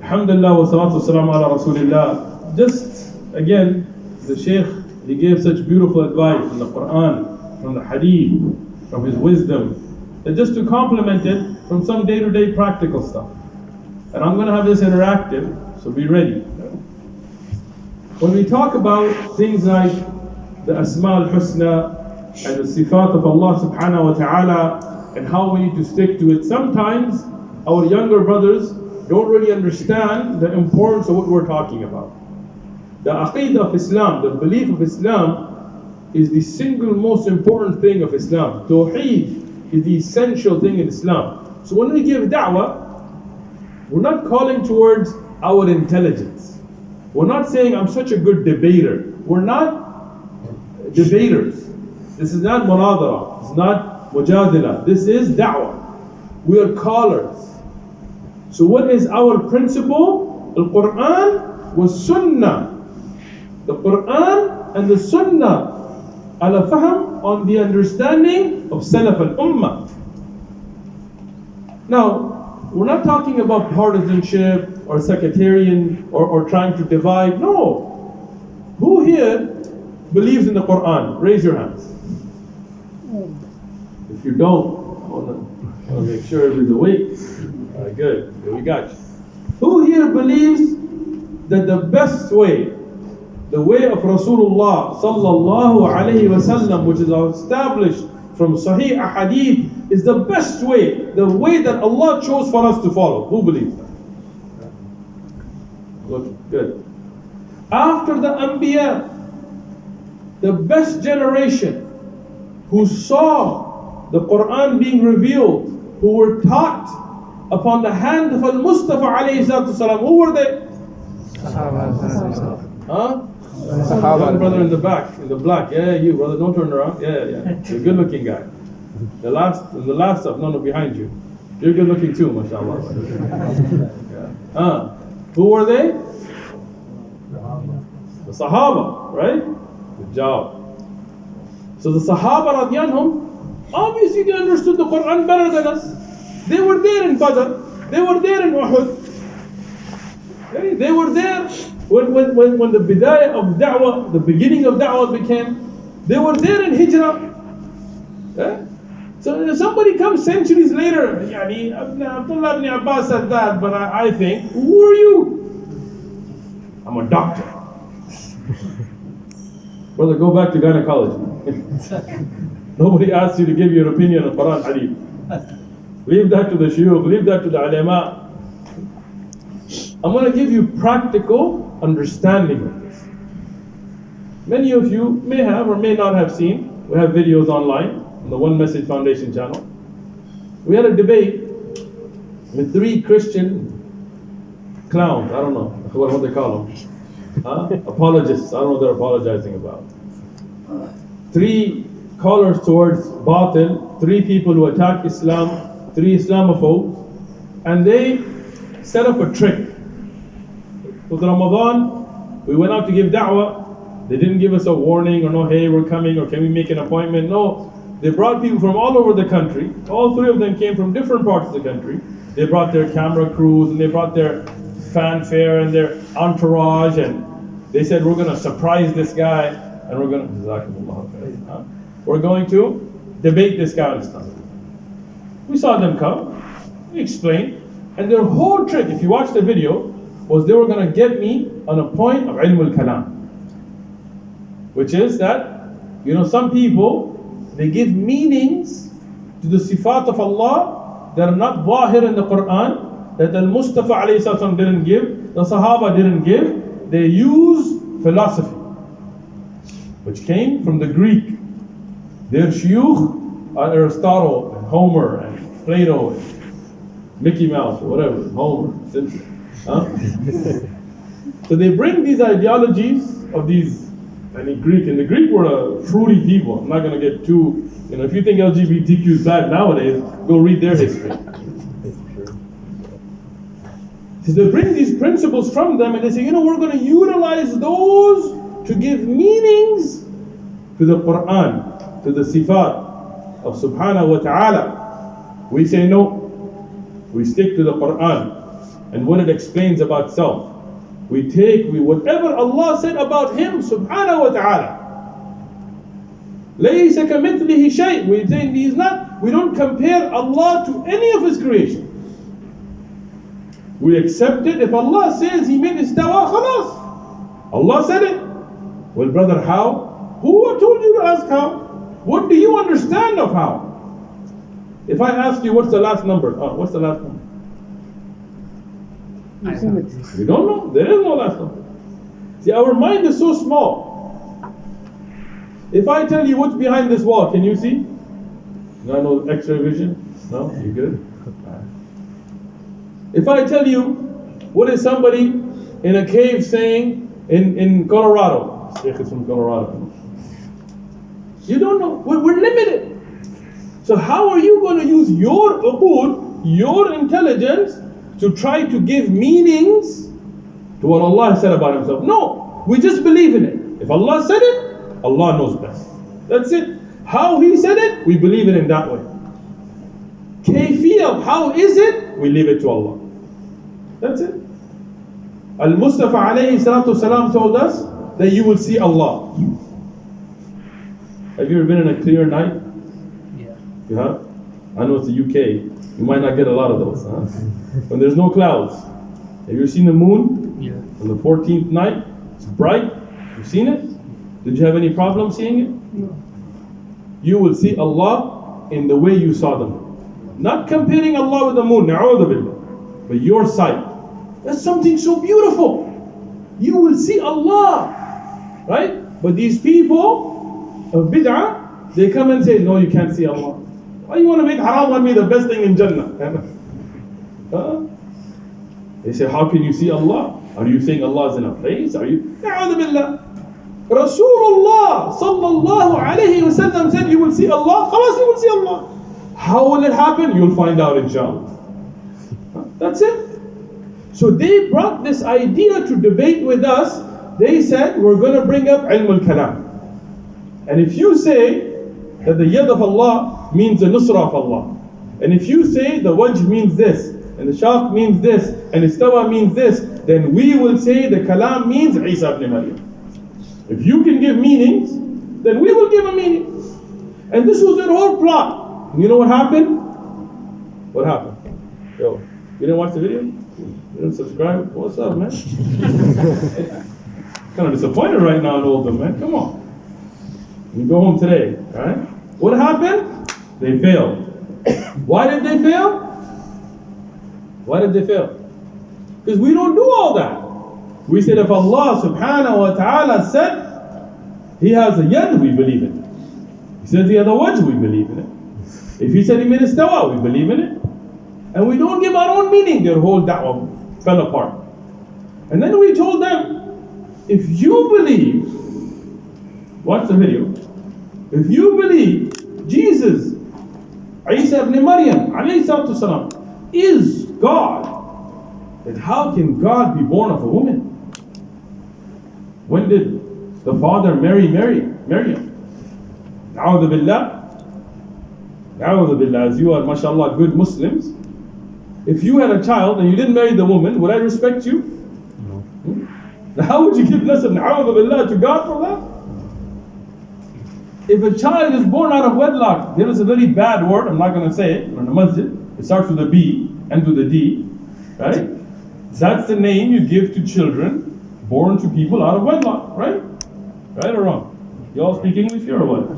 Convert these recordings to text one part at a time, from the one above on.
Alhamdulillah wa salatu wassalamu ala Rasulillah. Just again, the Shaykh, he gave such beautiful advice from the Quran, from the Hadith, from his wisdom, that just to complement it from some day-to-day practical stuff. And I'm going to have this interactive, so be ready. When we talk about things like the Asma al-Husna and the Sifat of Allah subhanahu wa ta'ala and how we need to stick to it, sometimes our younger brothers don't really understand the importance of what we're talking about. The Aqeedah of Islam, the belief of Islam, is the single most important thing of Islam. Tawheed is the essential thing in Islam. So when we give da'wah, we're not calling towards our intelligence. We're not saying I'm such a good debater. We're not debaters. This is not munadara. It's not mujadila. This is da'wah. We are callers. So what is our principle? The Quran was Sunnah. The Quran and the Sunnah ala fahm, on the understanding of Salaf al-Ummah. Now, we're not talking about partisanship or sectarian or trying to divide. No. Who here believes in the Quran? Raise your hands. If you don't, I want to make sure everybody's awake. Alright, good. We got you. Who here believes that the best way, the way of Rasulullah sallallahu alayhi wasallam, which is established from Sahih Ahadith, is the best way, the way that Allah chose for us to follow? Who believes that? Good. After the Anbiya, the best generation who saw the Quran being revealed, who were taught upon the hand of Al-Mustafa alayhi salatu salam, who were they? Huh? One brother in the back, in the black. Yeah, you brother, don't turn around. Yeah. You're a good looking guy. The last stuff, no, behind you. You're good looking too, mashallah. Who were they? The Sahaba, right? Good job. So the Sahaba radiyallahu, obviously they understood the Quran better than us. They were there in Badr. They were there in Uhud. Okay? They were there when the bidayah of da'wah, the beginning of da'wah became. They were there in Hijrah. Okay? So if somebody comes centuries later, Yani Abdullah ibn Abbas said that, but I think, who are you? I'm a doctor. Brother, go back to gynecology. Nobody asked you to give your opinion on Quran Hadith. Leave that to the shuyukh, leave that to the ulama. I'm going to give you practical understanding of this. Many of you may have or may not have seen, we have videos online on the One Message Foundation channel. We had a debate with 3 Christian clowns, I don't know what they call them. Apologists, I don't know what they're apologizing about. 3 callers towards batil, 3 people who attack Islam, 3 Islamophobes, and they set up a trick. With Ramadan, we went out to give da'wah. They didn't give us a warning or no, hey, we're coming, or can we make an appointment? No, they brought people from all over the country. All 3 of them came from different parts of the country. They brought their camera crews and they brought their fanfare and their entourage, and they said, we're going to surprise this guy and we're going to debate this guy on Islam. We saw them come, we explained, and their whole trick, if you watch the video, was they were going to get me on a point of ilm al-kalam, which is that, some people, they give meanings to the sifat of Allah that are not zahir in the Quran, that Al-Mustafa alayhi sallam didn't give, the Sahaba didn't give. They use philosophy, which came from the Greek. Their shuyukh are Aristotle and Homer and Plato and Mickey Mouse or whatever, Homer, Simpson. So they bring these ideologies of these, in the Greek were fruity people. I'm not going to get too, if you think LGBTQ is bad nowadays, go read their history. So they bring these principles from them and they say, we're going to utilize those to give meanings to the Quran, to the sifat of subhanahu wa ta'ala. We say no, we stick to the Quran. and what it explains about self. We take whatever Allah said about Him subhanahu wa ta'ala. لَيْسَ كَمِثْلِهِ شَيْءٍ. We say we don't compare Allah to any of His creation. We accept it. If Allah says He made istawa, khalas. Allah said it. Well, brother, how? Who told you to ask how? What do you understand of how? If I ask you what's the last number? What's the last number? You don't know? There is no last number. See, our mind is so small. If I tell you what's behind this wall, can you see? No X-ray vision? No? You good? If I tell you, what is somebody in a cave saying in Colorado? Shaykh is from Colorado. You don't know. We're limited. So how are you going to use your uqud, your intelligence, to try to give meanings to what Allah said about Himself? No. We just believe in it. If Allah said it, Allah knows best. That's it. How He said it, we believe it in that way. Kayfiyah, how is it, we leave it to Allah. That's it. Al-Mustafa alayhi salatu salam told us that you will see Allah. Have you ever been in a clear night? Yeah. You have? I know it's the UK. You might not get a lot of those. Huh? When there's no clouds. Have you ever seen the moon? Yeah. On the 14th night? It's bright. You've seen it? Did you have any problem seeing it? No. You will see Allah in the way you saw them. Not comparing Allah with the moon, na'udhu billah, but your sight. That's something so beautiful. You will see Allah. Right? But these people of bid'ah, they come and say, no, you can't see Allah. Why you want to make haram on me the best thing in Jannah? They say, how can you see Allah? Are you saying Allah is in a place? Are you? Na'udhu billah. Rasulullah sallallahu alayhi wa sallam said, you will see Allah. Khalas, you will see Allah. How will it happen? You'll find out, inshallah. That's it. So they brought this idea to debate with us. They said, we're going to bring up ilm al-kalam. And if you say that the yad of Allah means the nusra of Allah, and if you say the wajh means this, and the shaq means this, and istawa means this, then we will say the kalam means Isa ibn Maryam. If you can give meanings, then we will give a meaning. And this was their whole plot. And you know what happened? What happened? Yo, you didn't watch the video? You didn't subscribe? What's up, man? Kind of disappointed right now in Oldham, man. Come on. You go home today, alright? What happened? They failed. Why did they fail? Why did they fail? Because we don't do all that. We said if Allah subhanahu wa ta'ala said He has a yad, we believe in it. He says He has a wajh, we believe in it. If He said He made istawa, we believe in it. And we don't give our own meaning. Their whole da'wah fell apart. And then we told them, if you believe, watch the video, if you believe Jesus, Isa ibn Maryam alayhi salatu salam, is God, then how can God be born of a woman? When did the father marry Maryam? Na'udhu billah. Na'udhu billah. As you are, mashallah, good Muslims. If you had a child and you didn't marry the woman, would I respect you? No. Now how would you give nasab, na'udhu billah, to God for that? If a child is born out of wedlock, there is a very bad word, I'm not going to say it, in the masjid. It starts with a B, ends with a D, right? That's the name you give to children born to people out of wedlock, right? Right or wrong? You all speak English here or what?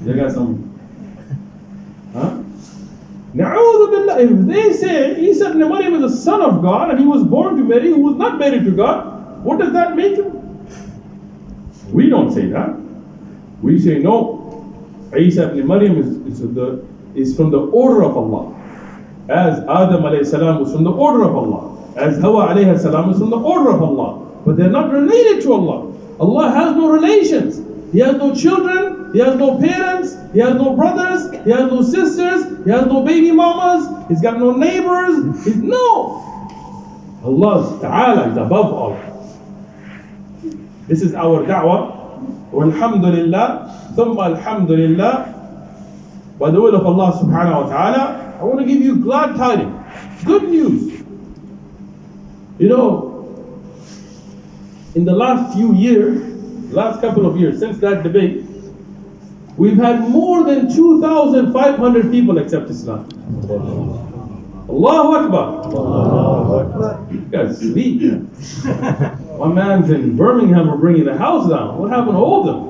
You got some... Huh? Na'udhu billah, if they say Isa ibn Maryam is the son of God and he was born to Mary who was not married to God, what does that make him? We don't say that. We say no, Isa ibn Maryam is from the order of Allah. As Adam alayhi salam was from the order of Allah. As Hawa alayhi salam was from the order of Allah. But they're not related to Allah. Allah has no relations. He has no children, He has no parents, He has no brothers, He has no sisters, He has no baby mamas, He's got no neighbors. No! Allah Ta'ala is above all. This is our da'wah. Walhamdulillah, thumma alhamdulillah. By the will of Allah subhanahu wa ta'ala, I want to give you glad tidings, good news. You know, in the last few years, last couple of years, since that debate, we've had more than 2,500 people accept Islam. Allahu Akbar. Allahu Akbar. You guys sleep. My man's in Birmingham, we're bringing the house down. What happened to Oldham?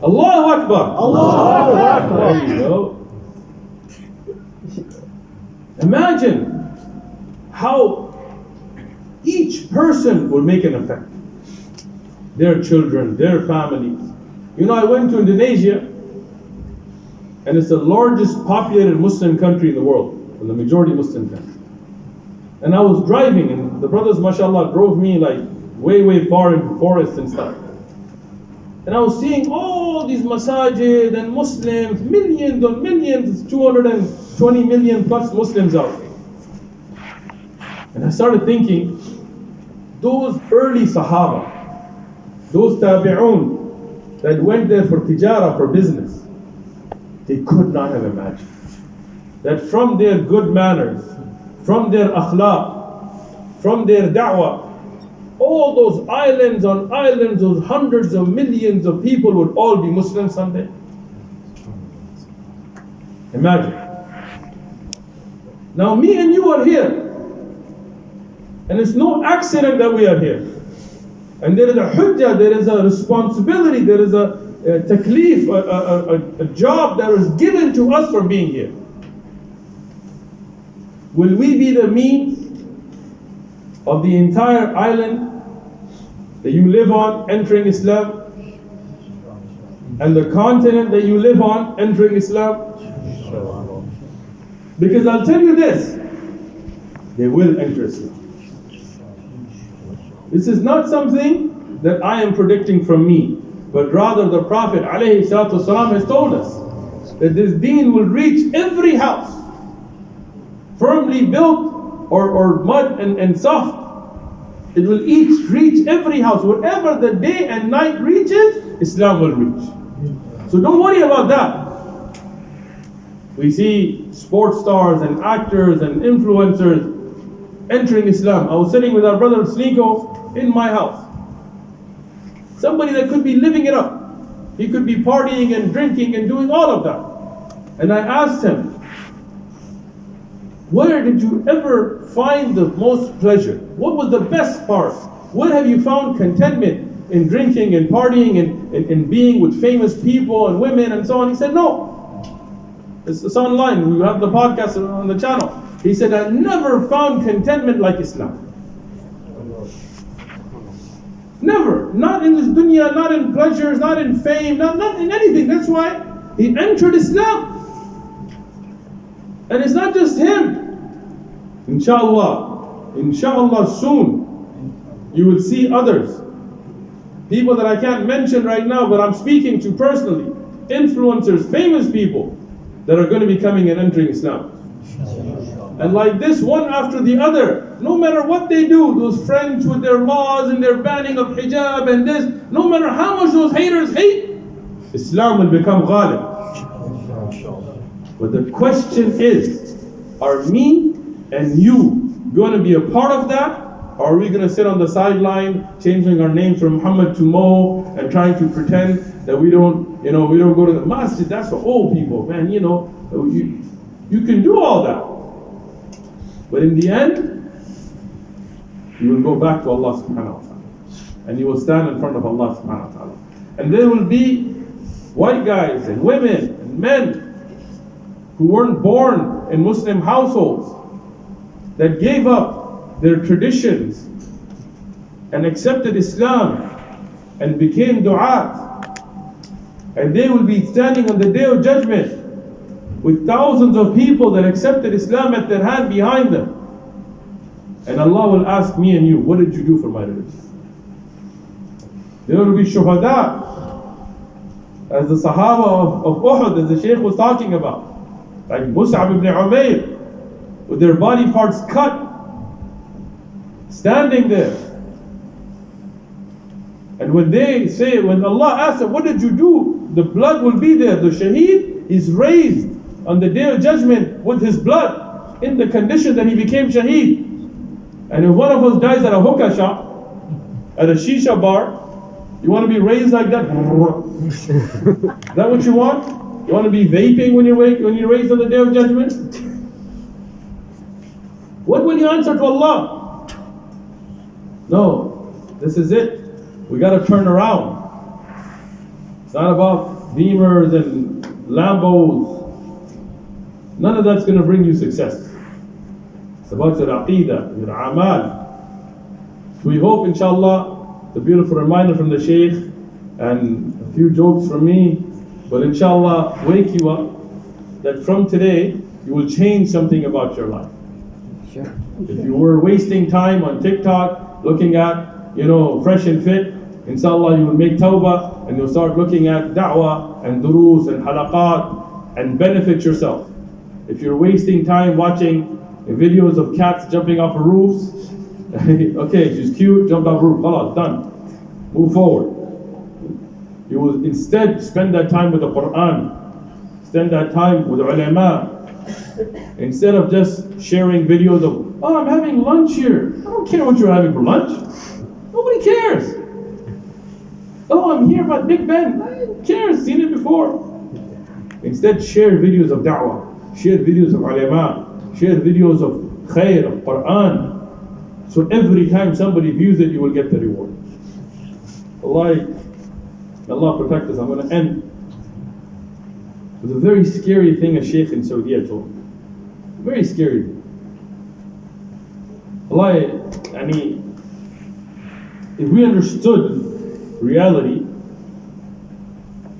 Allahu Akbar. Allahu Akbar. There you go. Imagine how each person will make an effect. Their children, their families. You know, I went to Indonesia, and it's the largest populated Muslim country in the world, the majority Muslim country. And I was driving, and the brothers, mashallah, drove me like way far into forests and stuff. And I was seeing all these masajid and Muslims, millions on millions, 220 million plus Muslims out there. And I started thinking, those early Sahaba, those tabi'un that went there for tijara, for business, they could not have imagined that from their good manners, from their akhlaq, from their da'wah, all those islands on islands, those hundreds of millions of people would all be Muslims someday. Imagine. Now me and you are here, and it's no accident that we are here. And there is a hujjah, there is a responsibility, there is a taklif, a job that was given to us for being here. Will we be the means of the entire island that you live on entering Islam, and the continent that you live on entering Islam? Because I'll tell you this, they will enter Islam. This is not something that I am predicting from me, but rather the Prophet ﷺ has told us that this deen will reach every house, firmly built or mud and soft. It will each reach every house. Whatever the day and night reaches, Islam will reach. So don't worry about that. We see sports stars and actors and influencers entering Islam. I was sitting with our brother Sneeko in my house. Somebody that could be living it up. He could be partying and drinking and doing all of that. And I asked him, where did you ever find the most pleasure? What was the best part? Where have you found contentment in drinking and partying and in being with famous people and women and so on? He said, no. It's online. We have the podcast on the channel. He said, I never found contentment like Islam. Never. Not in this dunya, not in pleasures, not in fame, not in anything. That's why he entered Islam. And it's not just him. Inshallah soon, you will see others. People that I can't mention right now, but I'm speaking to personally. Influencers, famous people that are going to be coming and entering Islam. And like this, one after the other, no matter what they do, those French with their laws and their banning of hijab and this, no matter how much those haters hate, Islam will become ghalib. But the question is, are me and you going to be a part of that? Or are we going to sit on the sideline, changing our names from Muhammad to Mo, and trying to pretend that we don't go to the masjid? That's for old people, man. You can do all that. But in the end, you will go back to Allah subhanahu wa ta'ala. And you will stand in front of Allah subhanahu wa ta'ala. And there will be white guys and women and men who weren't born in Muslim households, that gave up their traditions and accepted Islam and became du'at. And they will be standing on the day of judgment with thousands of people that accepted Islam at their hand behind them. And Allah will ask me and you, what did you do for my religion? There will be shuhada, as the Sahaba of Uhud, as the Shaykh was talking about, like Mus'ab ibn Umayr, with their body parts cut, standing there. And when Allah asks them, what did you do? The blood will be there. The shaheed is raised on the day of judgment with his blood in the condition that he became shaheed. And if one of us dies at a hookah shop, at a shisha bar, you want to be raised like that? Is that what you want? You want to be vaping when you're raised on the Day of Judgment? What will you answer to Allah? No, this is it. We got to turn around. It's not about Beamers and Lambos. None of that's going to bring you success. It's about your aqeedah, your amal. So we hope, inshallah, the beautiful reminder from the Shaykh and a few jokes from me will, inshallah, wake you up that from today you will change something about your life. Sure. If you were wasting time on TikTok looking at, fresh and fit, inshallah you will make tawbah and you'll start looking at da'wah and duroos and halaqat and benefit yourself. If you're wasting time watching videos of cats jumping off of roofs, okay, she's cute, jumped off a roof, khalas, done. Move forward. You will instead spend that time with the Quran, spend that time with the ulama, instead of just sharing videos of, oh, I'm having lunch here. I don't care what you're having for lunch. Nobody cares. Oh, I'm here about Big Ben. Who cares? Seen it before. Instead, share videos of da'wah, share videos of ulama, share videos of khair, of Quran. So every time somebody views it, you will get the reward. Allah protect us. I'm going to end with a very scary thing a Shaykh in Saudi told me. Very scary. If we understood reality,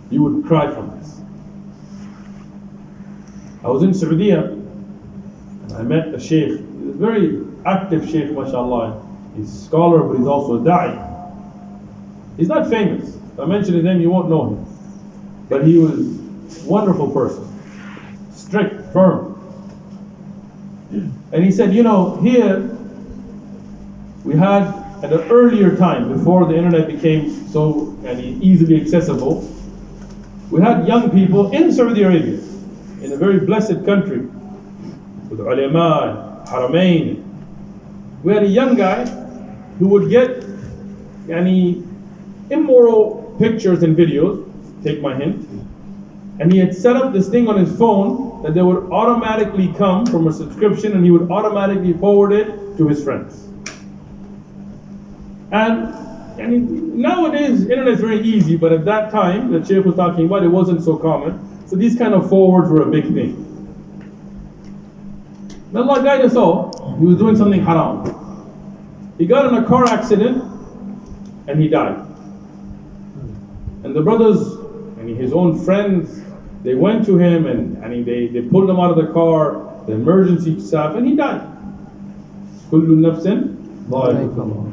you would cry from this. I was in Saudi and I met a Shaykh, a very active Shaykh, mashallah. He's a scholar, but he's also a da'i. He's not famous. If I mention his name, you won't know him. But he was a wonderful person. Strict, firm. And he said, here we had, at an earlier time, before the internet became so easily accessible, we had young people in Saudi Arabia, in a very blessed country, with ulama, haramain. We had a young guy who would get immoral pictures and videos, take my hint, and he had set up this thing on his phone that they would automatically come from a subscription and he would automatically forward it to his friends. And nowadays, internet is very easy, but at that time, the Shaykh was talking about, it wasn't so common. So these kind of forwards were a big thing. May Allah guide us all. He was doing something haram. He got in a car accident and he died. And the brothers and his own friends, they went to him and they pulled him out of the car, the emergency staff, and he died. Kullu nafsin dha'iqatun.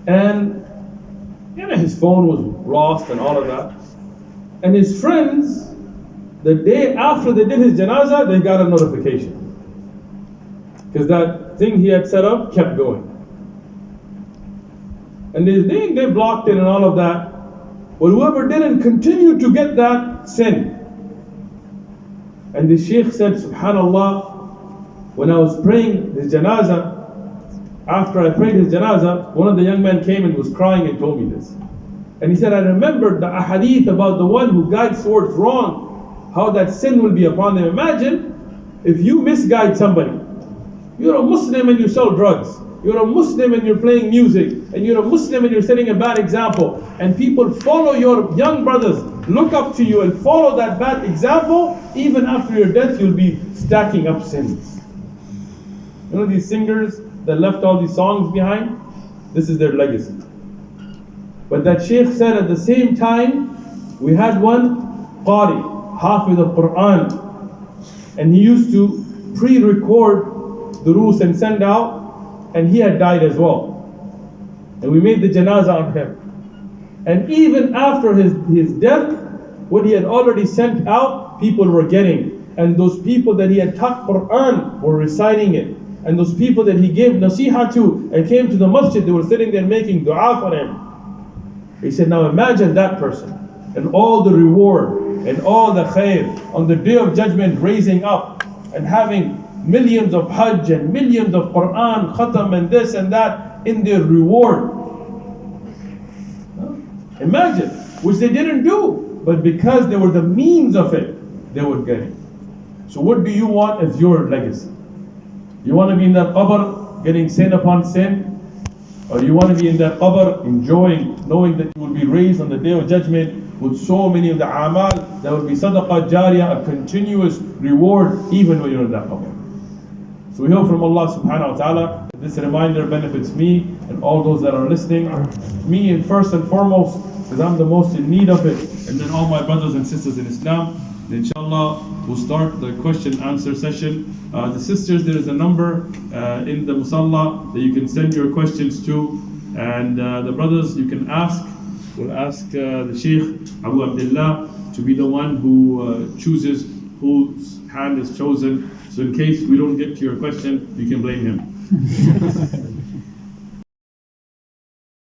And his phone was lost and all of that. And his friends, the day after they did his janazah, they got a notification. Because that thing he had set up kept going. And they blocked it and all of that. But whoever didn't continue to get that sin. And the Shaykh said, subhanallah, when I was praying his janazah, after I prayed his janazah, one of the young men came and was crying and told me this. And he said, I remembered the ahadith about the one who guides towards wrong, how that sin will be upon them. Imagine if you misguide somebody. You're a Muslim and you sell drugs. You're a Muslim and you're playing music. And you're a Muslim and you're setting a bad example. And people follow your young brothers, look up to you and follow that bad example. Even after your death, you'll be stacking up sins. You know these singers that left all these songs behind? This is their legacy. But that Shaykh said at the same time, we had one Qari, Hafiz of Quran, and he used to pre-record duroos and send out, and he had died as well. And we made the janazah on him. And even after his death, what he had already sent out, people were getting. And those people that he had taught Quran were reciting it. And those people that he gave nasiha to and came to the masjid, they were sitting there making dua for him. He said, now imagine that person and all the reward and all the khair on the day of judgment, raising up and having millions of Hajj and millions of Quran, Khatam and this and that in their reward. Imagine, which they didn't do, but because they were the means of it, they were getting. So what do you want as your legacy? You want to be in that qabr getting sin upon sin? Or you want to be in that qabr enjoying, knowing that you will be raised on the day of judgment with so many of the amal that will be sadaqah jariyah, a continuous reward even when you're in that qabr. So we hope from Allah subhanahu wa ta'ala that this reminder benefits me and all those that are listening. Me and first and foremost, because I'm the most in need of it, and then all my brothers and sisters in Islam. And inshallah, we'll start the question and answer session. The sisters, there is a number in the musalla that you can send your questions to, and the brothers, you can ask. We'll ask the Shaykh Abu Abdullah to be the one who chooses whose hand is chosen. So in case we don't get to your question, you can blame him.